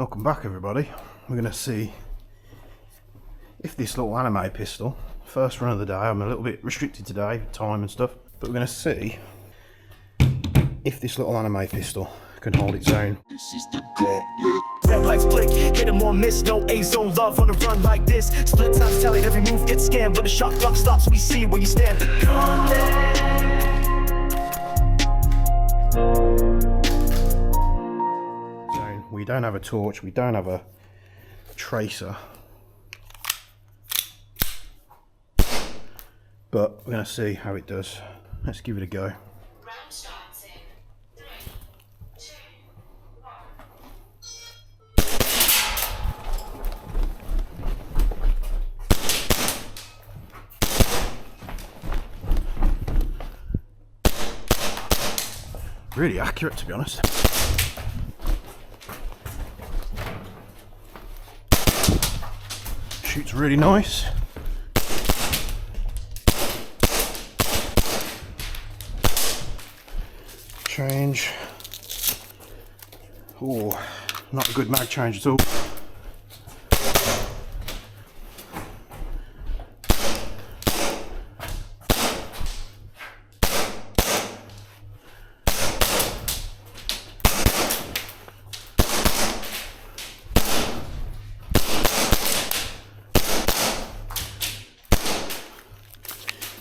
Welcome back everybody. We're going to see if this little anime pistol, first run of the day, I'm a little bit restricted today, time and stuff, but we're going to see if this little anime pistol can hold its own. This is the Gauntlet. Red lights blink, hit him or miss, no A-zone love on a run like this. Split times telling every move gets scammed, but the shot clock stops, we see where you stand. The Gauntlet. We don't have a torch, we don't have a tracer, but we're going to see how it does. Let's give it a go. Round starts in 3, 2, 1. Really accurate, to be honest. Shoots really nice. Change. Oh, not a good mag change at all.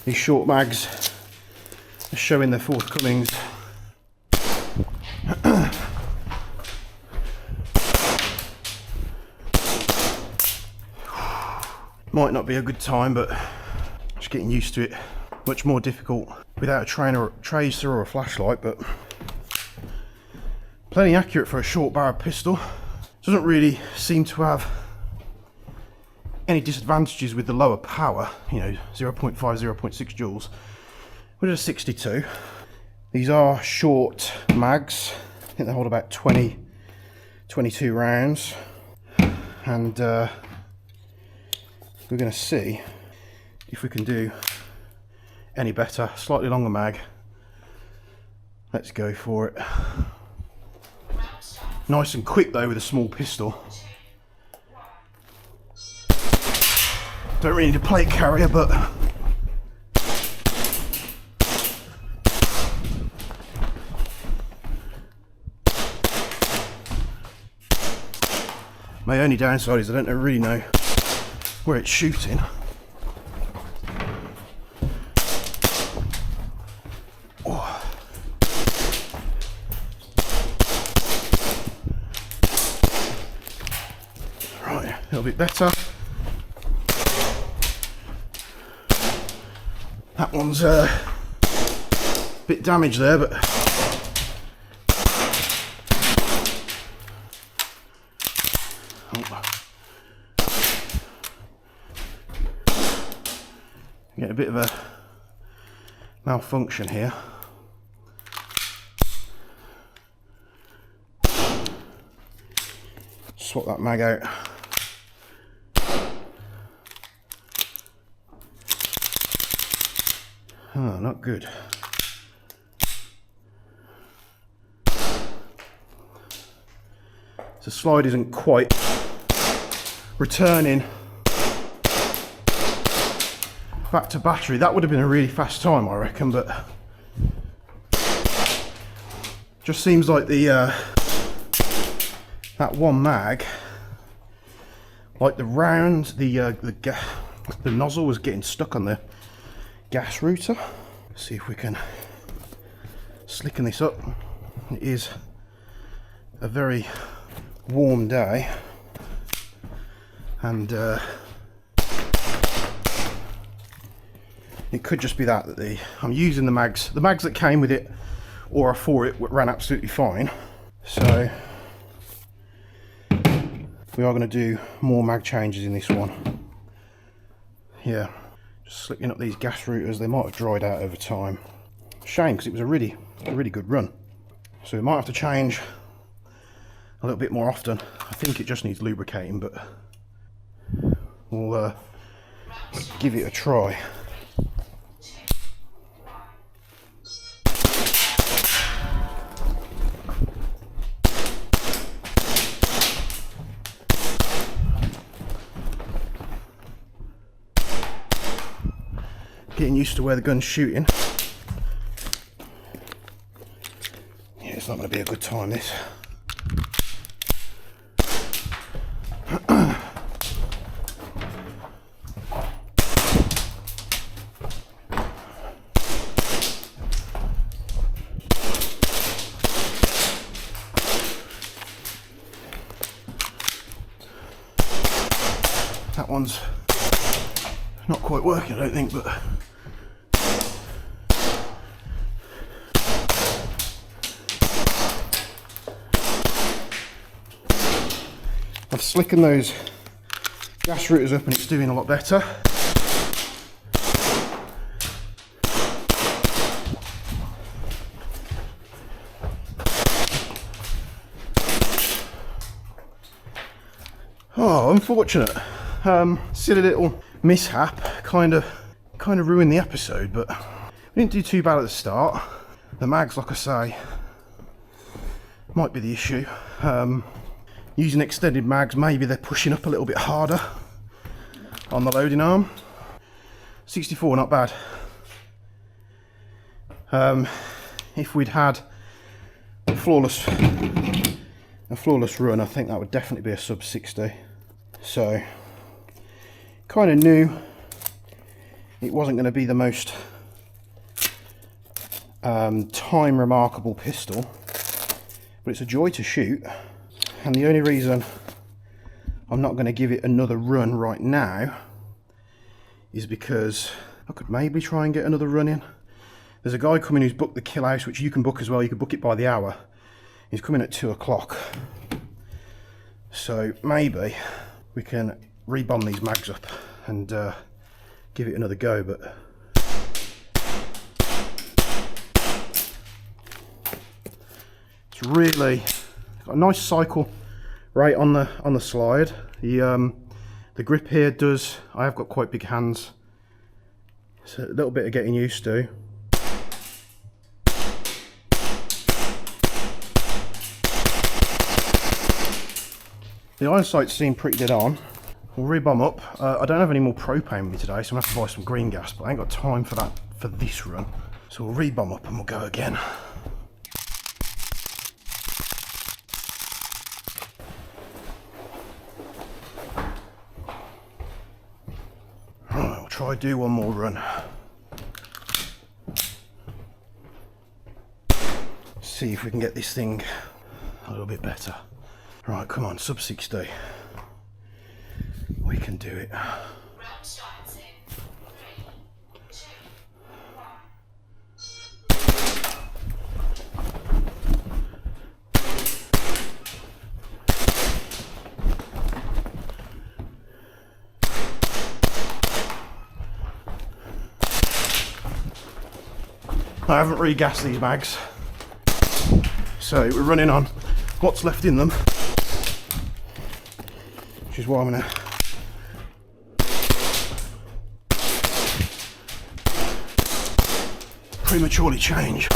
These short mags are showing their forthcomings. Might not be a good time, but just getting used to it. Much more difficult without a tracer or a flashlight, but plenty accurate for a short barrel pistol. Doesn't really seem to have any disadvantages with the lower power, you know, 0.5, 0.6 joules. We're at a 62. These are short mags. I think they hold about 22 rounds. And we're going to see if we can do any better. Slightly longer mag. Let's go for it. Nice and quick though with a small pistol. Don't really need a plate carrier, but my only downside is I don't really know where it's shooting. Oh. Right, a little bit better. That one's a bit damaged there, but get a bit of a malfunction here. Swap that mag out. Oh, not good. The slide isn't quite returning back to battery. That would have been a really fast time, I reckon, but just seems like the that one mag, like the round, the nozzle was getting stuck on the gas router. See if we can slicken this up. It is a very warm day, and it could just be that I'm using the mags that came with it or for it ran absolutely fine. So we are going to do more mag changes in this one. Yeah. Slicking up these gas routers, they might have dried out over time. Shame, because it was a really good run. So we might have to change a little bit more often. I think it just needs lubricating, but we'll give it a try. getting used to where the gun's shooting. Yeah, it's not going to be a good time, this. That one's not quite working, I don't think, but I've slickened those gas routers up and it's doing a lot better. Oh, unfortunate. Silly little mishap, kind of ruined the episode, but we didn't do too bad at the start. The mags, like I say, might be the issue. Using extended mags, maybe they're pushing up a little bit harder on the loading arm. 64, not bad. If we'd had a flawless run, I think that would definitely be a sub 60. So, kind of knew it wasn't going to be the most time remarkable pistol, but it's a joy to shoot. And the only reason I'm not going to give it another run right now is because I could maybe try and get another run in. There's a guy coming who's booked the kill house, which you can book as well. You can book it by the hour. He's coming at 2 o'clock. So maybe we can rebomb these mags up and give it another go, but it's really got a nice cycle right on the slide. The grip here does, I have got quite big hands, so a little bit of getting used to. The iron sights seem pretty dead on. We'll rebomb up. I don't have any more propane with me today, so I'm going to have to buy some green gas, but I ain't got time for that for this run. So we'll rebomb up and we'll go again. Right, we'll try do one more run. See if we can get this thing a little bit better. Right, come on, sub 60. We can do it. Round starting. 3, 2, 1. I haven't regassed these bags, so we're running on what's left in them, which is why I'm going to prematurely change.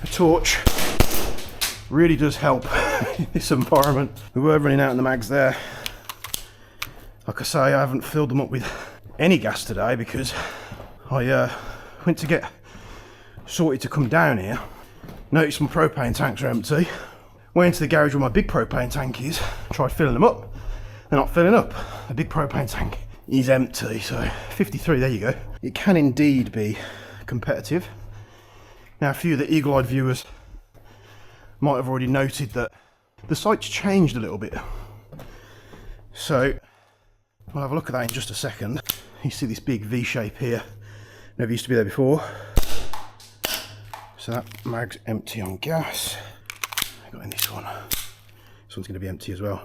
A torch really does help in this environment. We were running out in the mags there. Like I say, I haven't filled them up with any gas today because I went to get sorted to come down here, noticed my propane tanks are empty, went into the garage where my big propane tank is, tried filling them up, they're not filling up. The big propane tank is empty, so 53, there you go. It can indeed be competitive. Now a few of the eagle-eyed viewers might have already noted that the sight's changed a little bit. So we'll have a look at that in just a second. You see this big V shape here, never used to be there before. So that mag's empty on gas. I got in this one. This one's going to be empty as well.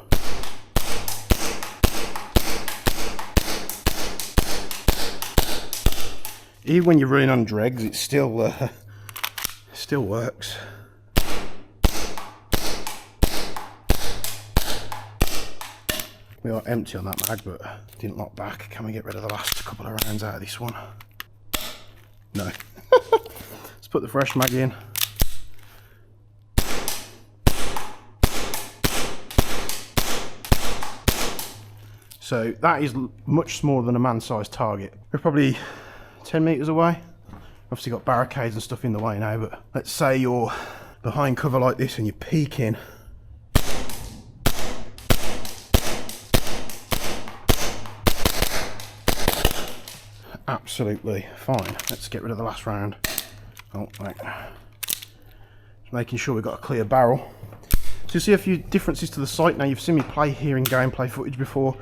Even when you're running on dregs, it still works. We are empty on that mag, but didn't lock back. Can we get rid of the last couple of rounds out of this one? No. Let's put the fresh mag in. So that is much smaller than a man-sized target. We're probably 10 meters away. Obviously got barricades and stuff in the way now, but let's say you're behind cover like this and you're peeking. Absolutely fine. Let's get rid of the last round. Oh, right. Just making sure we've got a clear barrel. So you see a few differences to the sight. Now you've seen me play here in gameplay footage before.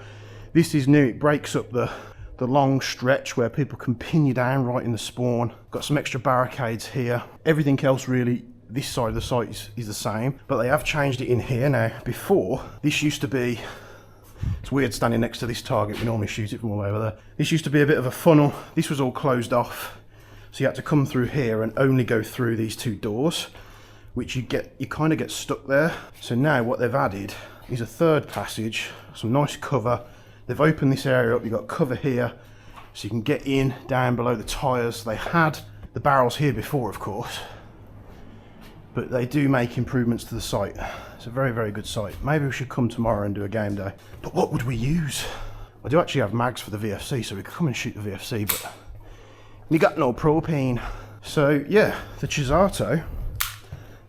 This is new. It breaks up the long stretch where people can pin you down right in the spawn. Got some extra barricades here. Everything else really, this side of the site is the same, but they have changed it in here now. Before, this used to be, it's weird standing next to this target, we normally shoot it from all over there. This used to be a bit of a funnel. This was all closed off, so you had to come through here and only go through these two doors, which you kind of get stuck there. So now what they've added is a third passage, some nice cover. They've opened this area up. You've got cover here, so you can get in down below the tyres. They had the barrels here before, of course, but they do make improvements to the site. It's a very, very good site. Maybe we should come tomorrow and do a game day. But what would we use? I do actually have mags for the VFC, so we could come and shoot the VFC, but we got no propane. So yeah, the Chisato.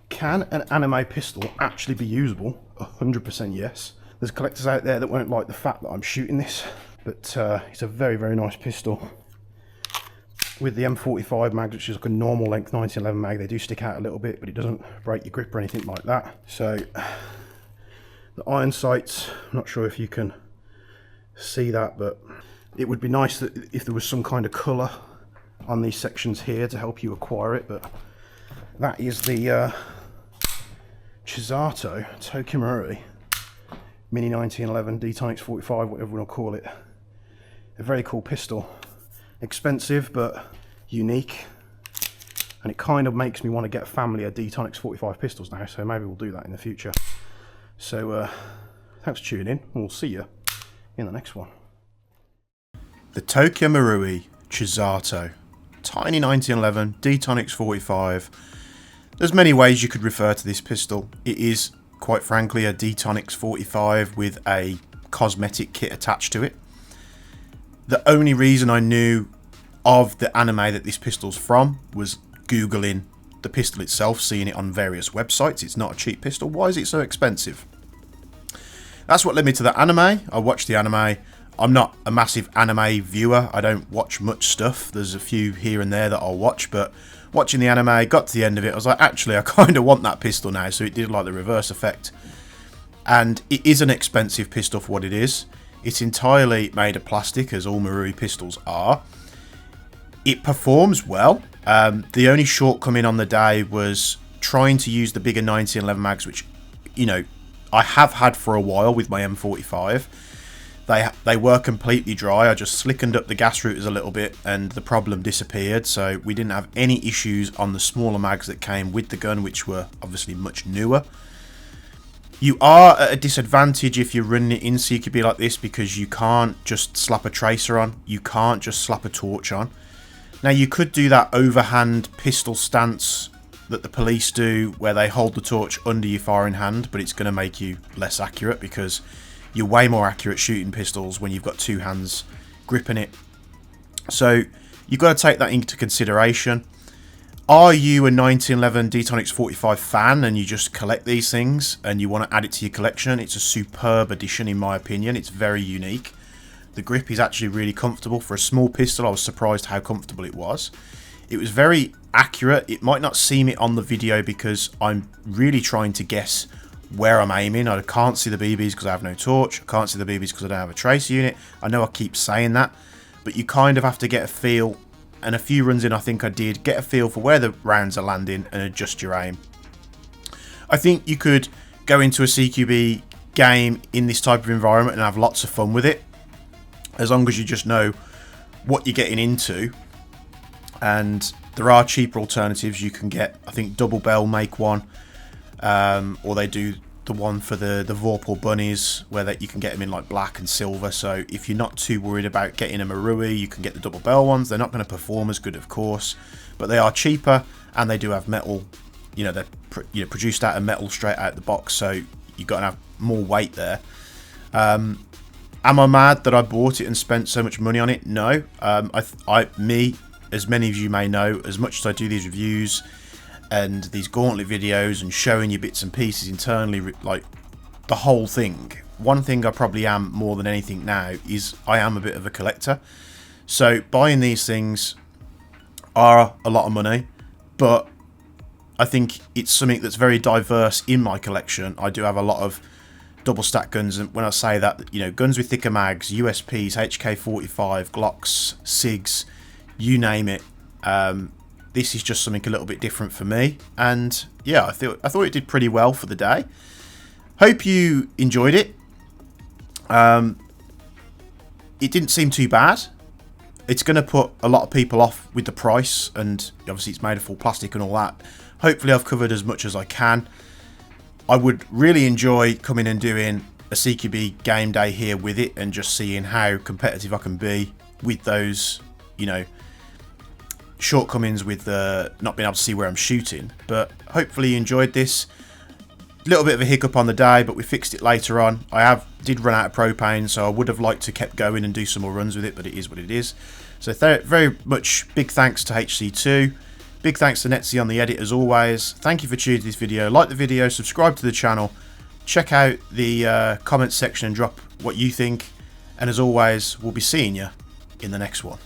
Can an anime pistol actually be usable? 100% yes. There's collectors out there that won't like the fact that I'm shooting this, but it's a very, very nice pistol. With the M45 mags, which is like a normal length 1911 mag, they do stick out a little bit, but it doesn't break your grip or anything like that. So the iron sights, I'm not sure if you can see that, but it would be nice that if there was some kind of colour on these sections here to help you acquire it. But that is the Chisato Tokyo Marui Mini 1911 D-Tonics 45, whatever we want to call it. A very cool pistol. Expensive but unique, and it kind of makes me want to get a family of D-Tonics 45 pistols now, so maybe we'll do that in the future. So thanks for tuning in, and we'll see you in the next one. The Tokyo Marui Chisato tiny 1911 D-Tonics 45. There's many ways you could refer to this pistol. It is, quite frankly, a D-Tonics 45 with a cosmetic kit attached to it. The only reason I knew of the anime that this pistol's from was Googling the pistol itself, seeing it on various websites. It's not a cheap pistol. Why is it so expensive? That's what led me to the anime. I watched the anime. I'm not a massive anime viewer. I don't watch much stuff. There's a few here and there that I'll watch, but watching the anime, got to the end of it, I was like, actually, I kind of want that pistol now. So it did like the reverse effect. And it is an expensive pistol for what it is. It's entirely made of plastic, as all Marui pistols are. It performs well. The only shortcoming on the day was trying to use the bigger 1911 mags, which, you know, I have had for a while with my M45. They were completely dry. I just slickened up the gas routers a little bit and the problem disappeared. So we didn't have any issues on the smaller mags that came with the gun, which were obviously much newer. You are at a disadvantage if you're running it in CQB like this, because you can't just slap a tracer on. You can't just slap a torch on. Now, you could do that overhand pistol stance that the police do, where they hold the torch under your firing hand, but it's going to make you less accurate, because you're way more accurate shooting pistols when you've got two hands gripping it. So you've got to take that into consideration. Are you a 1911 D-Tonics 45 fan and you just collect these things and you want to add it to your collection? It's a superb addition in my opinion. It's very unique. The grip is actually really comfortable. For a small pistol, I was surprised how comfortable it was. It was very accurate. It might not seem it on the video because I'm really trying to guess where I'm aiming. I can't see the BBs because I have no torch. I can't see the BBs because I don't have a tracer unit. I know I keep saying that, but you kind of have to get a feel. And a few runs in, I think I did get a feel for where the rounds are landing and adjust your aim. I think you could go into a CQB game in this type of environment and have lots of fun with it, as long as you just know what you're getting into. And there are cheaper alternatives you can get. I think Double Bell make one, or they do the one for the Vorpal bunnies, where that you can get them in like black and silver. So if you're not too worried about getting a Marui, you can get the double bell ones. They're not going to perform as good, of course, but they are cheaper, and they do have metal. You know, they're produced out of metal straight out the box, so you've got to have more weight there. Am I mad that I bought it and spent so much money on it? No. Me, as many of you may know, as much as I do these reviews and these Gauntlet videos and showing you bits and pieces internally, like the whole thing, one thing I probably am more than anything now is I am a bit of a collector. So buying these things are a lot of money, but I think it's something that's very diverse in my collection. I do have a lot of double stack guns, and when I say that, you know, guns with thicker mags, USPs, HK45, Glocks, SIGs, you name it. This is just something a little bit different for me, and yeah, I thought it did pretty well for the day. Hope you enjoyed it. It didn't seem too bad. It's going to put a lot of people off with the price, and obviously it's made of full plastic and all that. Hopefully I've covered as much as I can. I would really enjoy coming and doing a CQB game day here with it, and just seeing how competitive I can be with those, you know, shortcomings with not being able to see where I'm shooting. But hopefully you enjoyed this. Little bit of a hiccup on the day, but we fixed it later on. I did run out of propane, so I would have liked to kept going and do some more runs with it, but it is what it is. So very much big thanks to HC2. Big thanks to Netzy on the edit as always. Thank you for tuning to this video. Like the video, subscribe to the channel, check out the comments section and drop what you think. And as always, we'll be seeing you in the next one.